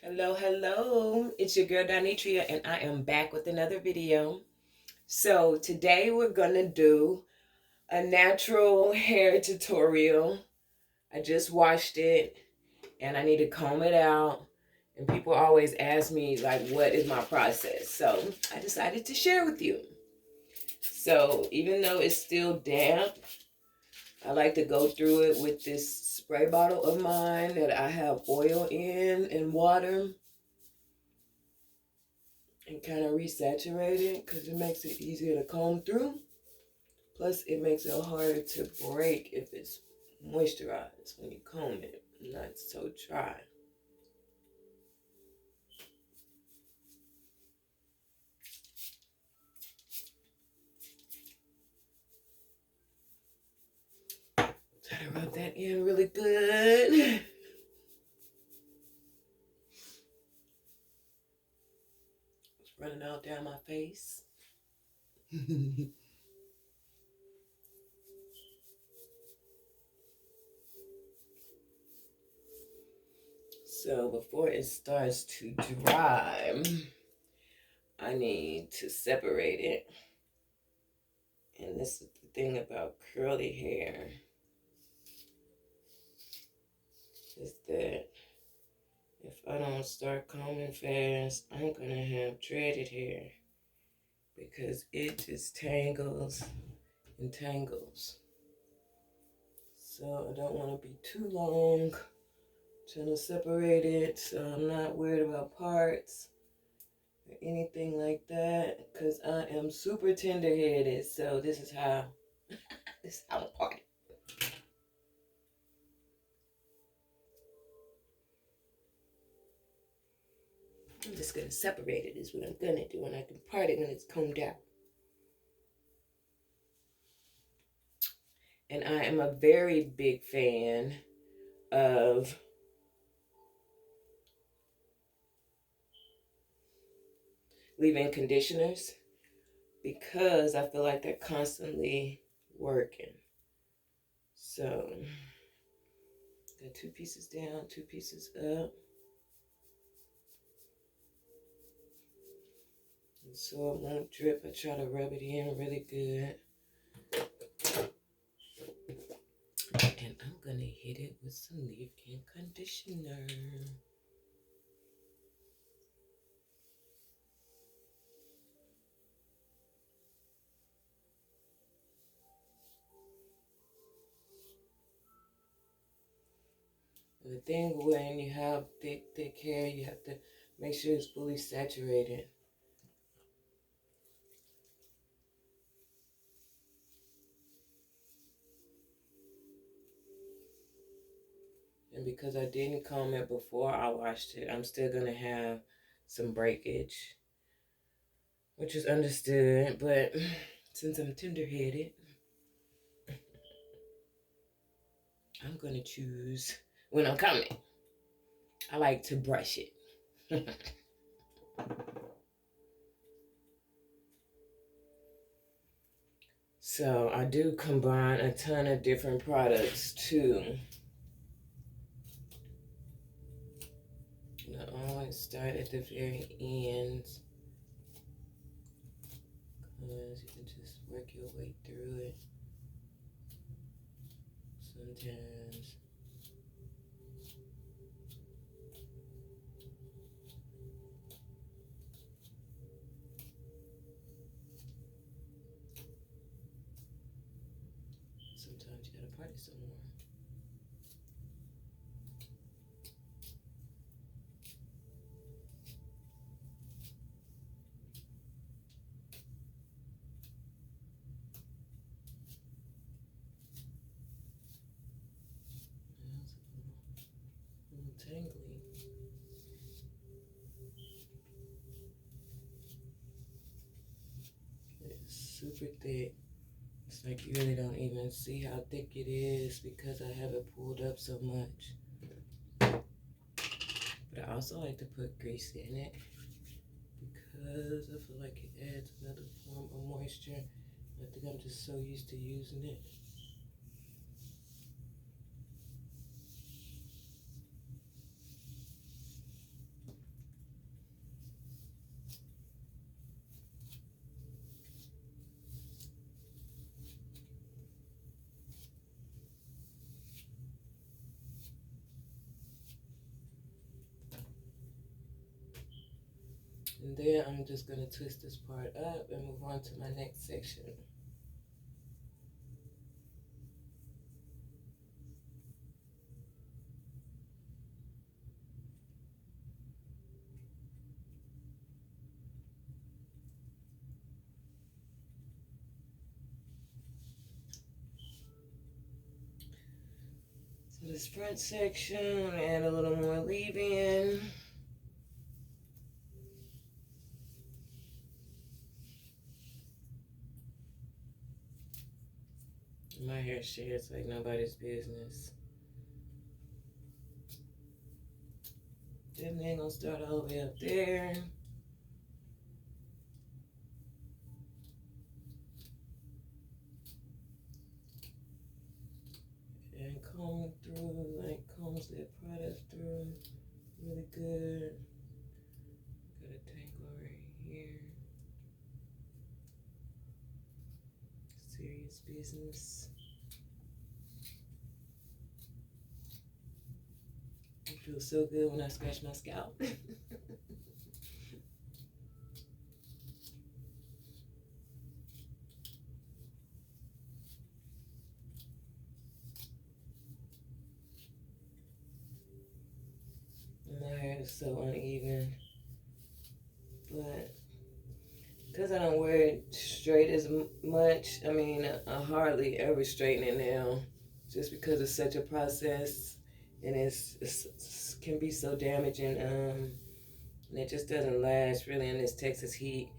Hello, hello. It's your girl Donitria, and I am back with another video. So today we're gonna do a natural hair tutorial. I just washed it and I need to comb it out. And people always ask me like, what is my process? So I decided to share with you. So even though it's still damp, I like to go through it with this spray bottle of mine that I have oil in and water, and kind of resaturate it because it makes it easier to comb through. Plus, it makes it harder to break if it's moisturized when you comb it, not so dry. Try to rub that in really good. It's running all down my face. So before it starts to dry, I need to separate it. And this is the thing about curly hair, is that if I don't start combing fast, I'm gonna have dreaded hair because it just tangles and tangles. So I don't want to be too long trying to separate it, so I'm not worried about parts or anything like that, because I am super tender-headed. So this is how I party. I'm just gonna separate it is what I'm gonna do, and I can part it when it's combed out. And I am a very big fan of leave-in conditioners because I feel like they're constantly working. So, got 2 pieces down, 2 pieces up. And so it won't drip, I try to rub it in really good. And I'm gonna hit it with some leave-in conditioner. The thing when you have thick hair, you have to make sure it's fully saturated. And because I didn't comb it before I washed it, I'm still gonna have some breakage, which is understood, but since I'm tender-headed, I'm gonna choose when I'm coming. I like to brush it. So I do combine a ton of different products too. I always start at the very end, because you can just work your way through it. Sometimes you gotta party some more. It's a little tangly. It's super thick. It's like you really don't even see how thick it is because I have it pulled up so much. But I also like to put grease in it because I feel like it adds another form of moisture. I think I'm just so used to using it. And then I'm just going to twist this part up and move on to my next section. So this front section, I'm going to add a little more leave-in. My hair sheds like nobody's business. Definitely ain't gonna start all the way up there. And comb through, like combs that product through really good. Got a tangle right here. Serious business. It feels so good when I scratch my scalp. My hair is so uneven, but because I don't wear it straight as much, I mean, I hardly ever straighten it now, just because it's such a process, and it's can be so damaging, and it just doesn't last really in this Texas heat,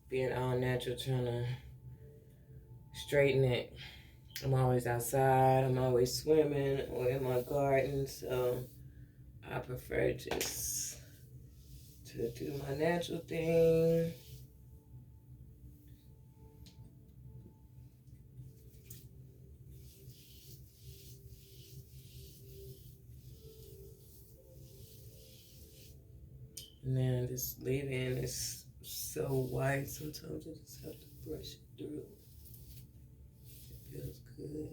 being all natural, trying to straighten it. I'm always outside, I'm always swimming or in my garden, so I prefer just to do my natural thing. And then this leave-in is so white, sometimes I just have to brush it through. It feels good.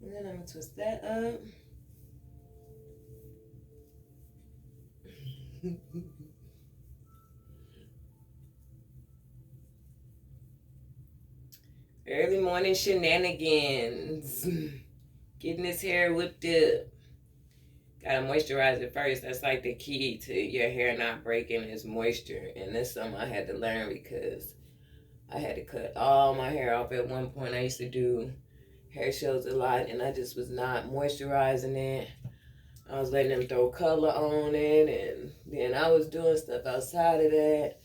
And then I'm gonna twist that up. Early morning shenanigans. Getting this hair whipped up. Gotta moisturize it first. That's like the key to your hair not breaking is moisture. And that's something I had to learn because I had to cut all my hair off at one point. I used to do hair shows a lot and I just was not moisturizing it. I was letting them throw color on it, and then I was doing stuff outside of that,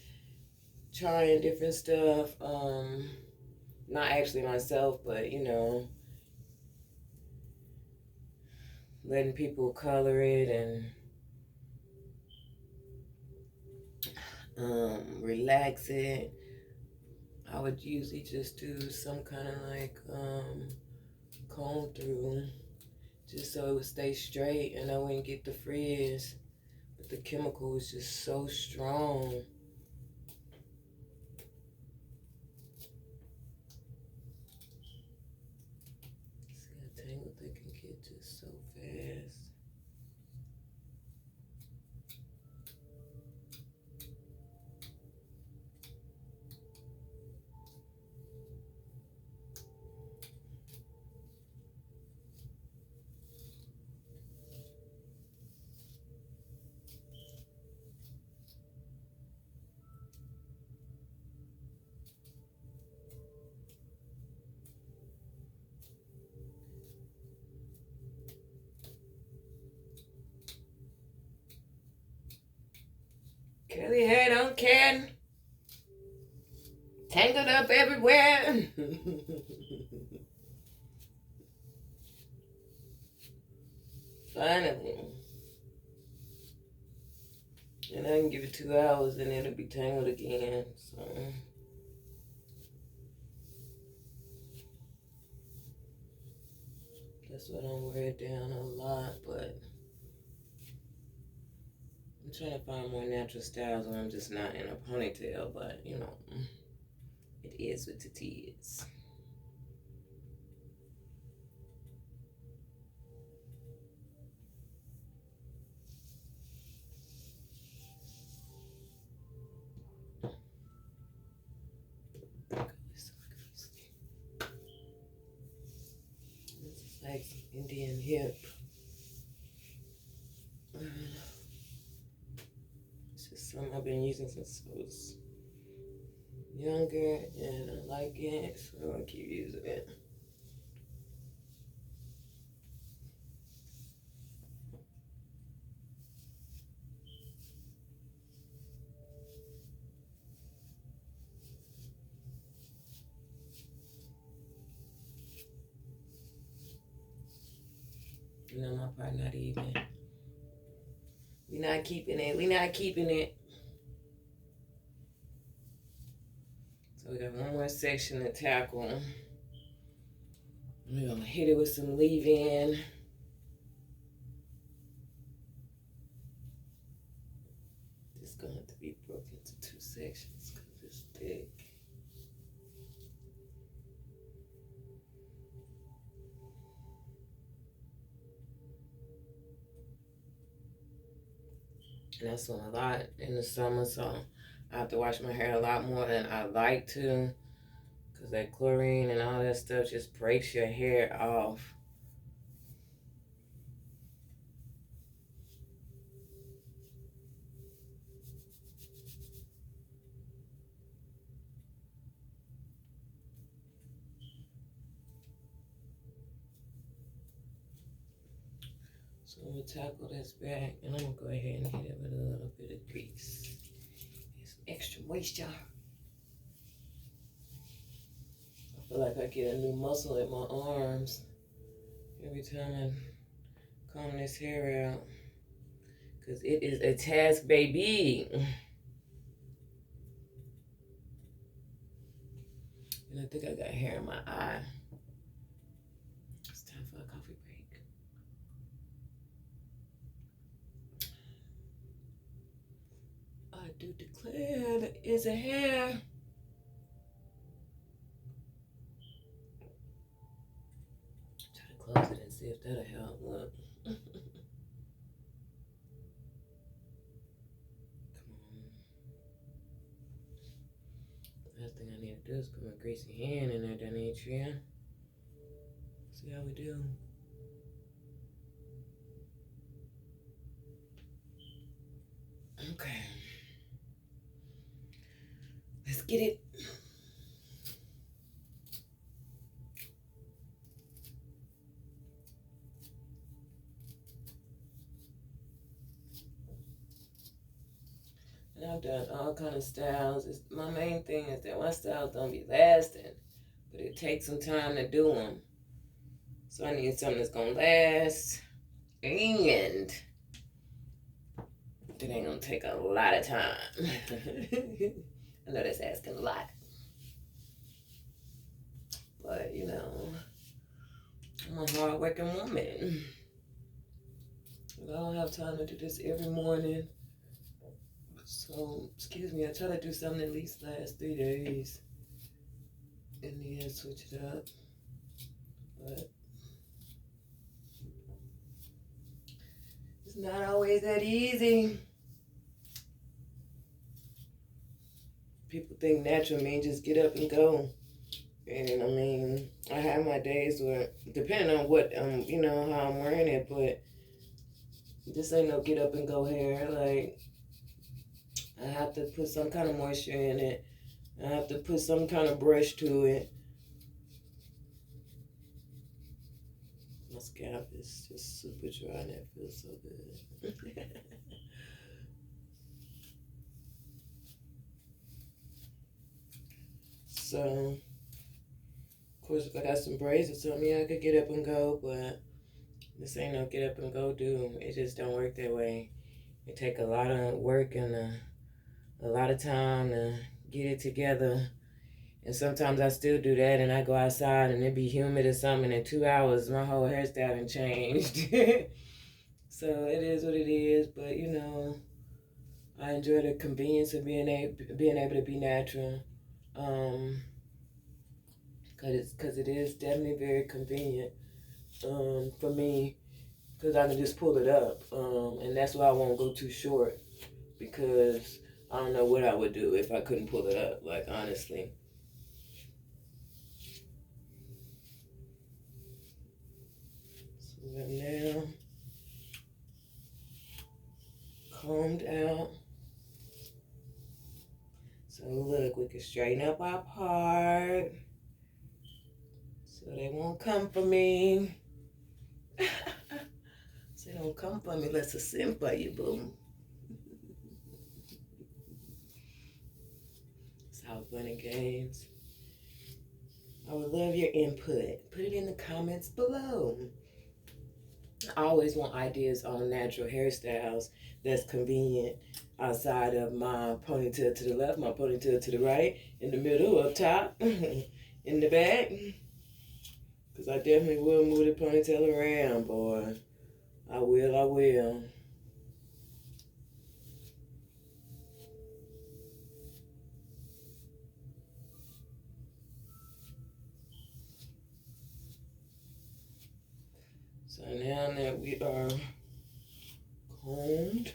trying different stuff. Not actually myself, but you know, letting people color it and relax it. I would usually just do some kind of like comb through, just so it would stay straight and I wouldn't get the frizz. But the chemical was just so strong. See how tangled they can get just so fast. Curly hair don't care. Tangled up everywhere. Finally. And I can give it 2 hours and it'll be tangled again. So that's why I don't wear it down a lot, but I'm trying to find more natural styles where I'm just not in a ponytail, but you know, it is what it is. Indian hip. This is something I've been using since I was younger, and I like it, so I keep using it. You know, my part not even. We not keeping it. We not keeping it. So we got one more section to tackle. We're gonna hit it with some leave-in. It's gonna have to be broken into 2 sections because it's thick. And I swim a lot in the summer, so I have to wash my hair a lot more than I like to, because that chlorine and all that stuff just breaks your hair off. So I'm going to tackle this back, and I'm going to go ahead and hit it with a little bit of grease. Get some extra moisture. I feel like I get a new muscle in my arms every time I comb this hair out, because it is a task, baby. And I think I got hair in my eye. It's time for a coffee break. I do declare there is a hair. Try to close it and see if that'll help. Look. Come on. Last thing I need to do is put my greasy hand in there, Danitria. See how we do. Okay. Let's get it. And I've done all kind of styles. My main thing is that my styles don't be lasting, but it takes some time to do them. So I need something that's gonna last, and it ain't gonna take a lot of time. I know that's asking a lot, but you know, I'm a hard-working woman. I don't have time to do this every morning. So, excuse me, I try to do something at least last 3 days. And then switch it up. But it's not always that easy. People think natural means just get up and go. And I mean, I have my days where, depending on what, you know, how I'm wearing it, but this ain't no get up and go hair. Like, I have to put some kind of moisture in it. I have to put some kind of brush to it. My scalp is just super dry and it feels so good. So, of course, if I got some braids or something, yeah, I could get up and go, but this ain't no get up and go do. It just don't work that way. It take a lot of work and a lot of time to get it together. And sometimes I still do that, and I go outside and it be humid or something, and in 2 hours my whole hairstyle done changed. So it is what it is, but you know, I enjoy the convenience of being able to be natural. Cause it is definitely very convenient for me, because I can just pull it up, and that's why I won't go too short, because I don't know what I would do if I couldn't pull it up, like, honestly. We're now combed out. So look, we can straighten up our part so they won't come for me. So they don't come for me, let's send for you, boo. It's all fun and games. I would love your input. Put it in the comments below. I always want ideas on natural hairstyles that's convenient outside of my ponytail to the left, my ponytail to the right, in the middle, up top, in the back. Because I definitely will move the ponytail around, boy. I will. So now that we are combed,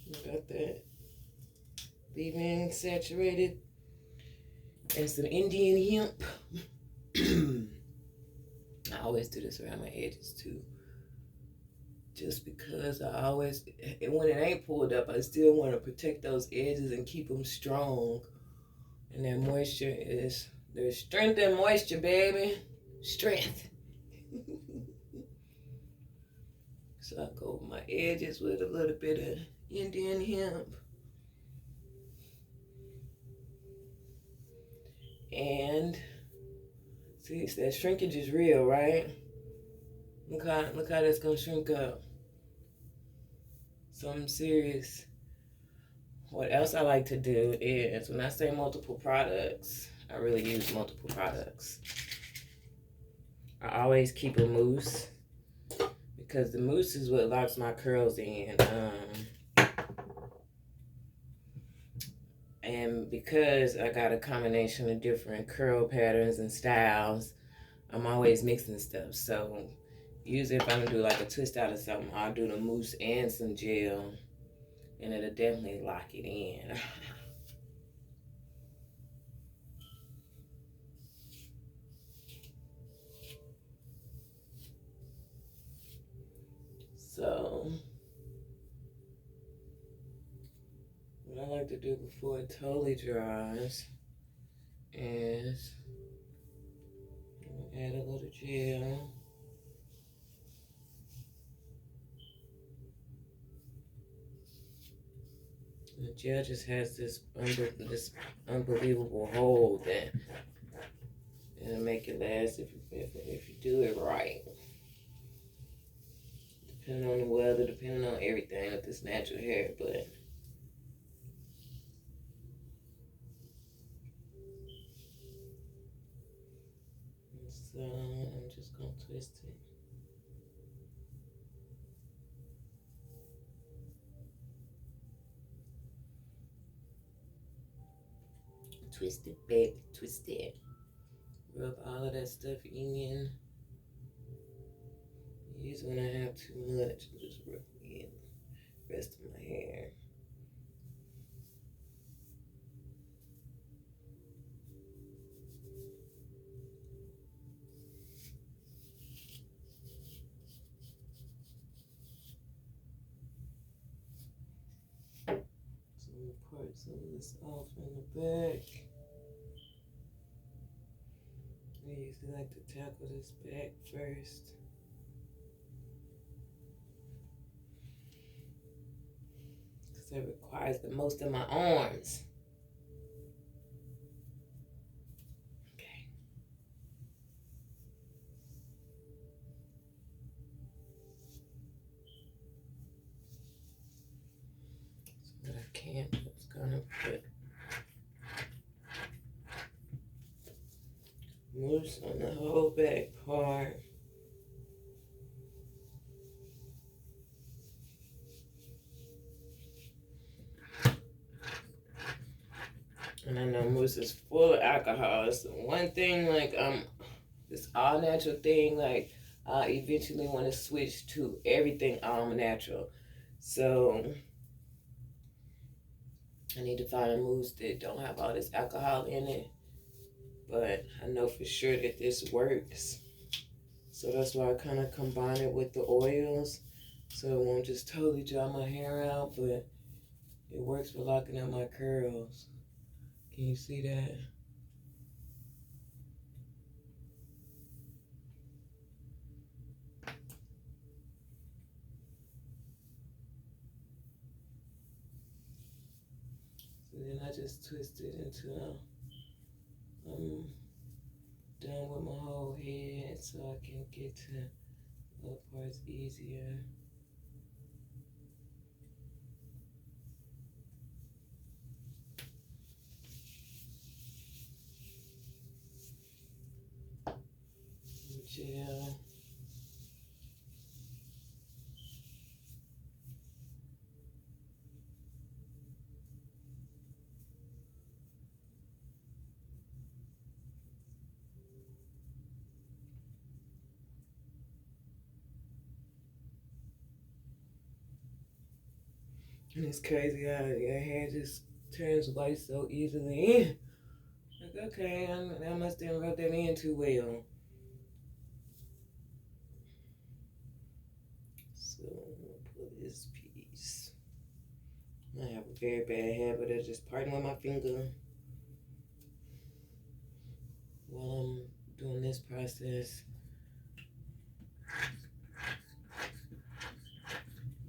we got that leave-in saturated and some Indian hemp. I always do this around my edges too. Just because I always, when it ain't pulled up, I still want to protect those edges and keep them strong. And that moisture is, there's strength in moisture, baby. Strength. So I go over my edges with a little bit of Indian hemp. And see, that shrinkage is real, right? Look how that's gonna shrink up. Something serious. What else I like to do is, when I say multiple products, I really use multiple products. I always keep a mousse because the mousse is what locks my curls in. And because I got a combination of different curl patterns and styles, I'm always mixing stuff. So usually if I'm gonna do like a twist out or something, I'll do the mousse and some gel, and it'll definitely lock it in. So what I like to do before it totally dries is add a little gel. The gel just has this unbelievable hold that it'll make it last if you do it right. Depending on the weather, depending on everything with this natural hair, but so I'm just gonna twist it. Twist it, baby, twist it. Rub all of that stuff in. Usually when I have too much, I'll just rub it in the rest of my hair. Some parts of this off in the back. I usually like to tackle this back first. Because it requires the most of my arms. Okay. So what I can't, I'm just gonna put mousse on the whole back part. And I know mousse is full of alcohol. It's one thing, like, this all natural thing, like, I eventually want to switch to everything all natural. So I need to find a mousse that don't have all this alcohol in it. But I know for sure that this works. So that's why I kind of combine it with the oils, so it won't just totally dry my hair out, but it works for locking out my curls. Can you see that? So then I just twist it until I'm done with my whole head, so I can get to other parts easier. Gel. And it's crazy how your hair just turns white so easily. Like, okay, I must didn't rub that in too well. So I'm gonna pull this piece. I have a very bad habit of just parting with my finger while I'm doing this process.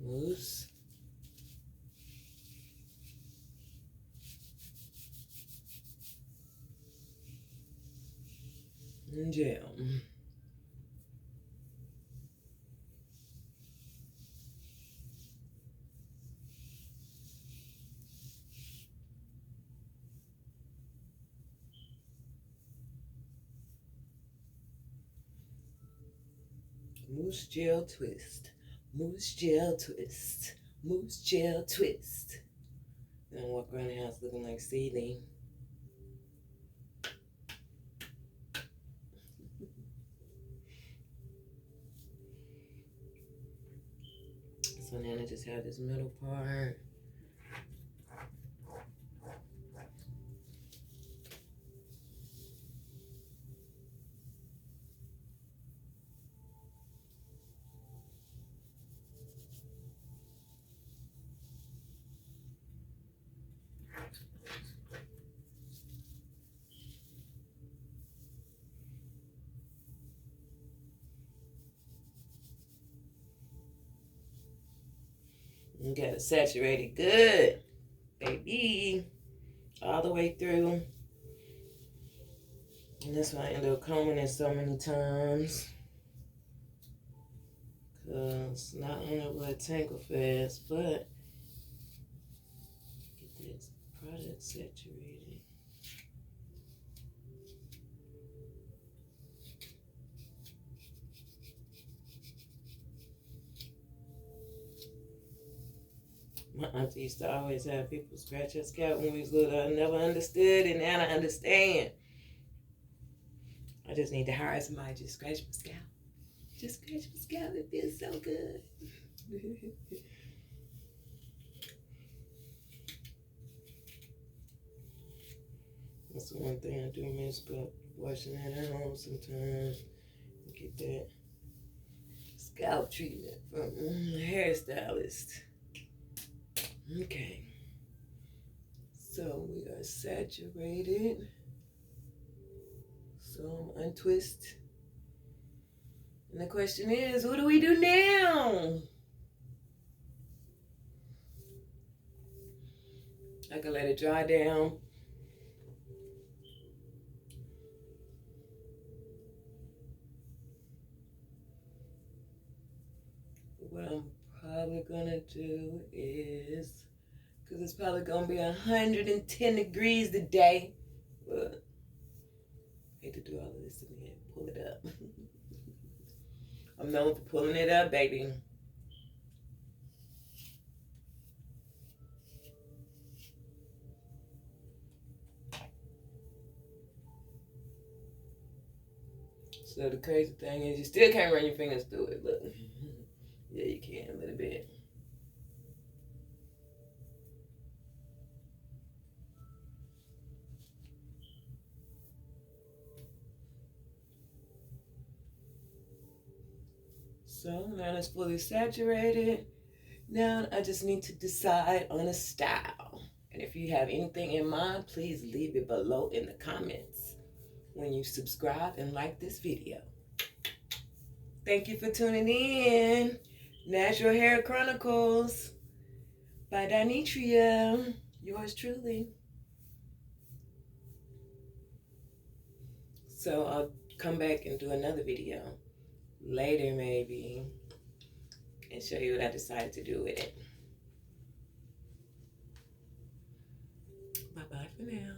Loose. And gel. Mousse gel twist. Mousse gel twist. Mousse gel twist. Then I walk around the house looking like Celine. So then I just have this middle part. You gotta saturate it good, baby, all the way through. And that's why I end up combing it so many times. Because not only will it tangle fast, but get this product saturated. My auntie used to always have people scratch her scalp when we was little. I never understood, and now I understand. I just need to hire somebody to just scratch my scalp. Just scratch my scalp. It feels so good. That's the one thing I do miss about washing that at home sometimes. Get that scalp treatment from a hairstylist. Okay. So we are saturated. So I'm untwist. And the question is, what do we do now? I can let it dry down. What I'm probably gonna do is, because it's probably gonna be 110 degrees today, but I hate to do all of this and then pull it up. I'm known for pulling it up, baby. So the crazy thing is, you still can't run your fingers through it. Look, yeah, you can a little bit. So now it's fully saturated. Now I just need to decide on a style. And if you have anything in mind, please leave it below in the comments when you subscribe and like this video. Thank you for tuning in. Natural Hair Chronicles by Dinetria. Yours truly. So I'll come back and do another video later maybe and show you what I decided to do with it. Bye-bye for now.